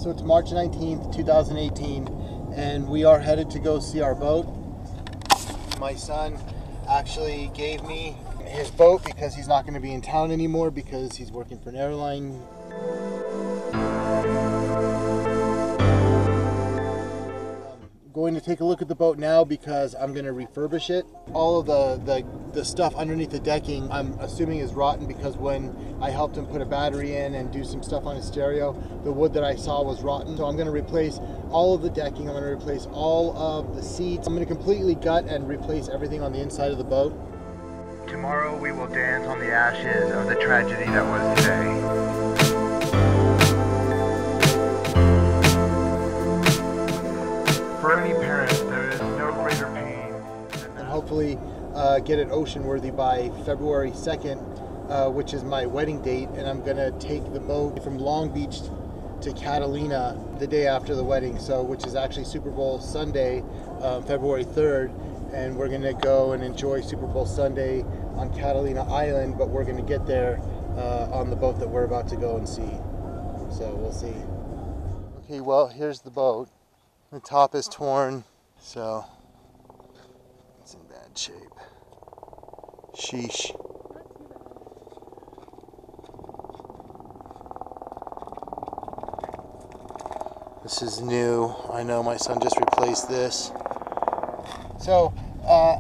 So it's March 19th, 2018, and we are headed to go see our boat. My son actually gave me his boat because he's not going to be in town anymore because he's working for an airline. Going to take a look at the boat now because I'm going to refurbish it. All of the stuff underneath the decking I'm assuming is rotten because when I helped him put a battery in and do some stuff on his stereo, the wood that I saw was rotten. So I'm going to replace all of the decking. I'm going to replace all of the seats. I'm going to completely gut and replace everything on the inside of the boat. Tomorrow we will dance on the ashes of the tragedy that was today. For any parent, there is no greater pain and hopefully get it ocean-worthy by February 2nd, which is my wedding date, and I'm gonna take the boat from Long Beach to Catalina the day after the wedding, so which is actually Super Bowl Sunday, February 3rd, and we're gonna go and enjoy Super Bowl Sunday on Catalina Island, but we're gonna get there on the boat that we're about to go and see. So we'll see. Okay, well, here's the boat. The top is torn, so it's in bad shape. Sheesh. This is new. I know my son just replaced this. So,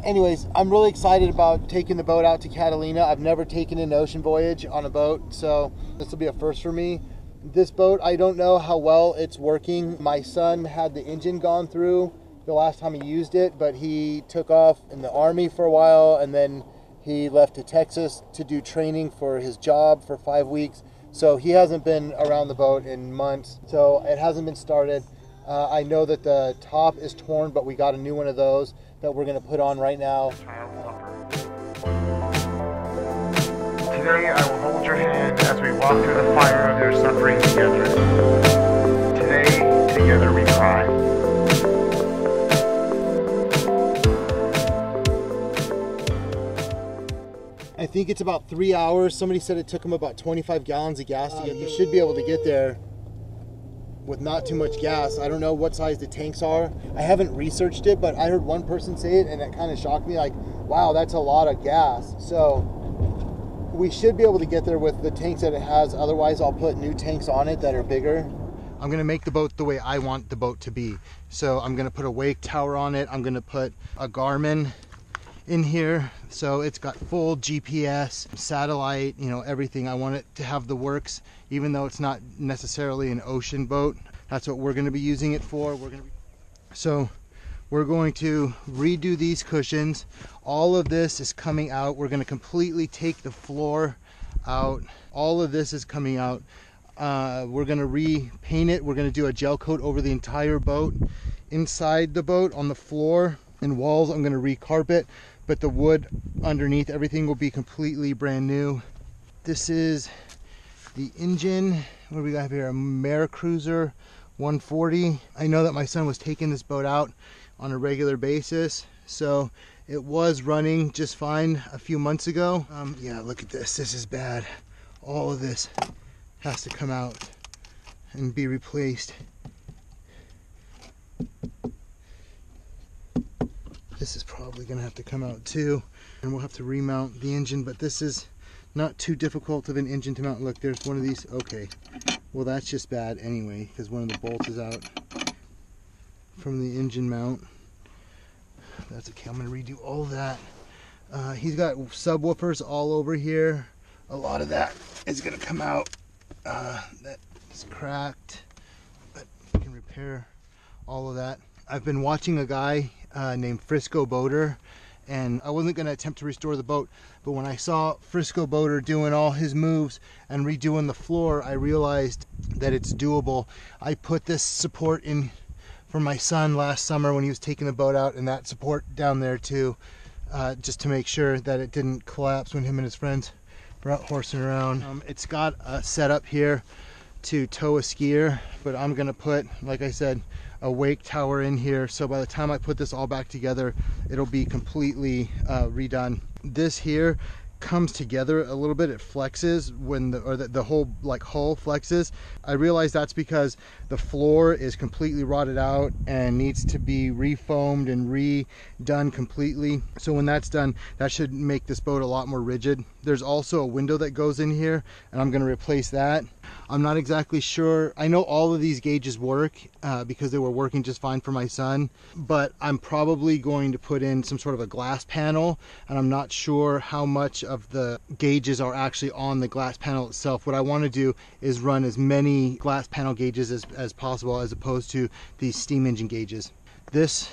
anyways, I'm really excited about taking the boat out to Catalina. I've never taken an ocean voyage on a boat, so this will be a first for me. This boat, I don't know how well it's working. My son had the engine gone through the last time he used it, but he took off in the Army for a while, and then he left to Texas to do training for his job for 5 weeks. So he hasn't been around the boat in months, so it hasn't been started. I know that the top is torn, but we got a new one of those that we're gonna put on right now. Today I will hold your hand as we walk through the fire of your suffering together. Today, together we cry. I think it's about 3 hours. Somebody said it took them about 25 gallons of gas to get. You should be able to get there with not too much gas. I don't know what size the tanks are. I haven't researched it, but I heard one person say it and it kind of shocked me, like, wow, that's a lot of gas. So we should be able to get there with the tanks that it has. Otherwise, I'll put new tanks on it that are bigger. I'm gonna make the boat the way I want the boat to be. So I'm gonna put a wake tower on it. I'm gonna put a Garmin in here. So it's got full GPS, satellite, you know, everything. I want it to have the works, even though it's not necessarily an ocean boat. That's what we're gonna be using it for. So we're going to redo these cushions. All of this is coming out. We're gonna completely take the floor out. All of this is coming out. We're gonna repaint it. We're gonna do a gel coat over the entire boat. Inside the boat, on the floor and walls, I'm gonna recarpet, but the wood underneath, everything will be completely brand new. This is the engine. What do we got here? A Maricruiser 140. I know that my son was taking this boat out on a regular basis, so it was running just fine a few months ago. Yeah, look at this. This is bad. All of this has to come out and be replaced. This is probably gonna have to come out too, and we'll have to remount the engine, but this is not too difficult of an engine to mount. Look, there's one of these. Okay, well, that's just bad anyway because one of the bolts is out from the engine mount. That's okay. I'm gonna redo all of that. He's got subwoofers all over here. A lot of that is gonna come out. That is cracked, but we can repair all of that. I've been watching a guy named Frisco Boater, and I wasn't going to attempt to restore the boat, but when I saw Frisco Boater doing all his moves and redoing the floor, I realized that it's doable. I put this support in for my son last summer when he was taking the boat out, and that support down there too, just to make sure that it didn't collapse when him and his friends were out horsing around. It's got a setup here to tow a skier, but I'm gonna put, like I said, a wake tower in here, so by the time I put this all back together, it'll be completely redone. This here comes together a little bit. It flexes when the whole like hull flexes. I realize that's because the floor is completely rotted out and needs to be refoamed and redone completely. So when that's done, that should make this boat a lot more rigid. There's also a window that goes in here, and I'm going to replace that. I'm not exactly sure. I know all of these gauges work because they were working just fine for my son, but I'm probably going to put in some sort of a glass panel, and I'm not sure how much of the gauges are actually on the glass panel itself. What I want to do is run as many glass panel gauges as possible, as opposed to these steam engine gauges. This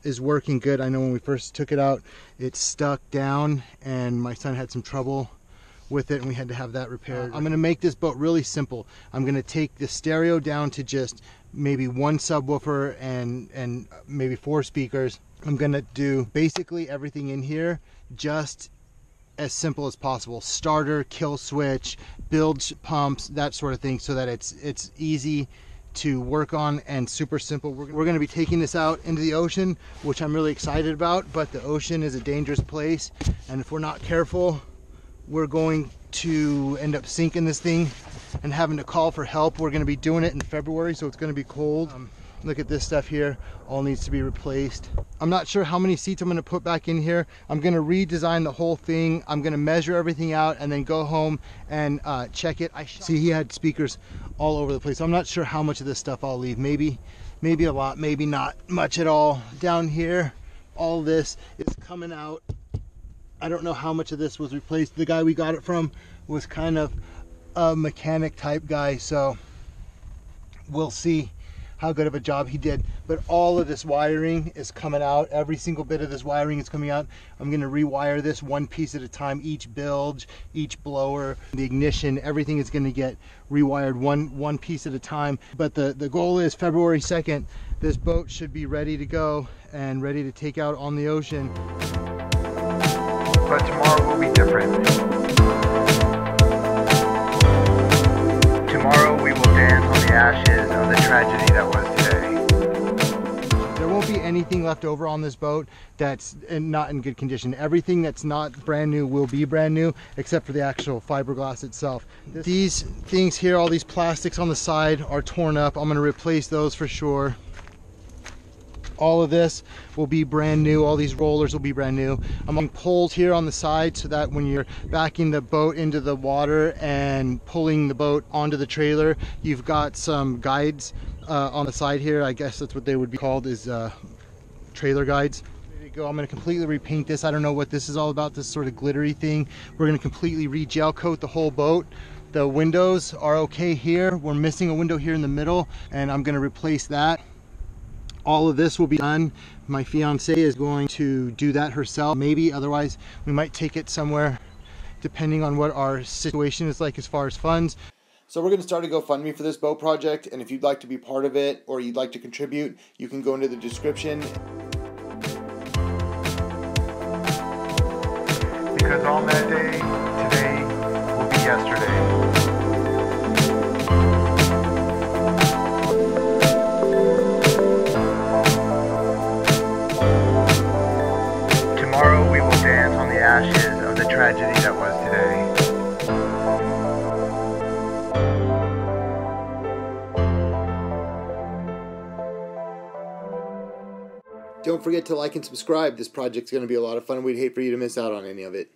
is working good. I know when we first took it out, it stuck down and my son had some trouble with it and we had to have that repaired. I'm going to make this boat really simple. I'm going to take the stereo down to just maybe one subwoofer and maybe 4 speakers. I'm going to do basically everything in here just as simple as possible. Starter, kill switch, bilge pumps, that sort of thing, so that it's easy to work on and super simple. We're going to be taking this out into the ocean, which I'm really excited about, but the ocean is a dangerous place, and if we're not careful, we're going to end up sinking this thing and having to call for help. We're going to be doing it in February, so it's going to be cold. Look at this stuff here, all needs to be replaced. I'm not sure how many seats I'm going to put back in here. I'm going to redesign the whole thing. I'm going to measure everything out and then go home and check it. I see he had speakers all over the place. I'm not sure how much of this stuff I'll leave. Maybe a lot, maybe not much at all. Down here, all this is coming out. I don't know how much of this was replaced. The guy we got it from was kind of a mechanic type guy, so we'll see how good of a job he did. But all of this wiring is coming out. Every single bit of this wiring is coming out. I'm going to rewire this one piece at a time. Each bilge, each blower, the ignition, everything is going to get rewired one piece at a time. But the goal is February 2nd, this boat should be ready to go and ready to take out on the ocean. But tomorrow will be different. Tomorrow we will dance on the ashes of the tragedy that was today. There won't be anything left over on this boat that's not in good condition. Everything that's not brand new will be brand new, except for the actual fiberglass itself. These things here, all these plastics on the side are torn up. I'm going to replace those for sure. All of this will be brand new. All these rollers will be brand new. I'm on poles here on the side so that when you're backing the boat into the water and pulling the boat onto the trailer, you've got some guides on the side here. I guess that's what they would be called, is trailer guides. Ready to go. I'm going to completely repaint this. I don't know what this is all about, this sort of glittery thing. We're going to completely re-gel coat the whole boat. The windows are okay here. We're missing a window here in the middle, and I'm going to replace that. All of this will be done. My fiance is going to do that herself. Maybe, otherwise we might take it somewhere depending on what our situation is like as far as funds. So we're going to start a GoFundMe for this boat project, and if you'd like to be part of it or you'd like to contribute, you can go into the description. Because on that day, today will be yesterday. Tomorrow we will dance on the ashes of the tragedy that was today. Don't forget to like and subscribe. This project's going to be a lot of fun. We'd hate for you to miss out on any of it.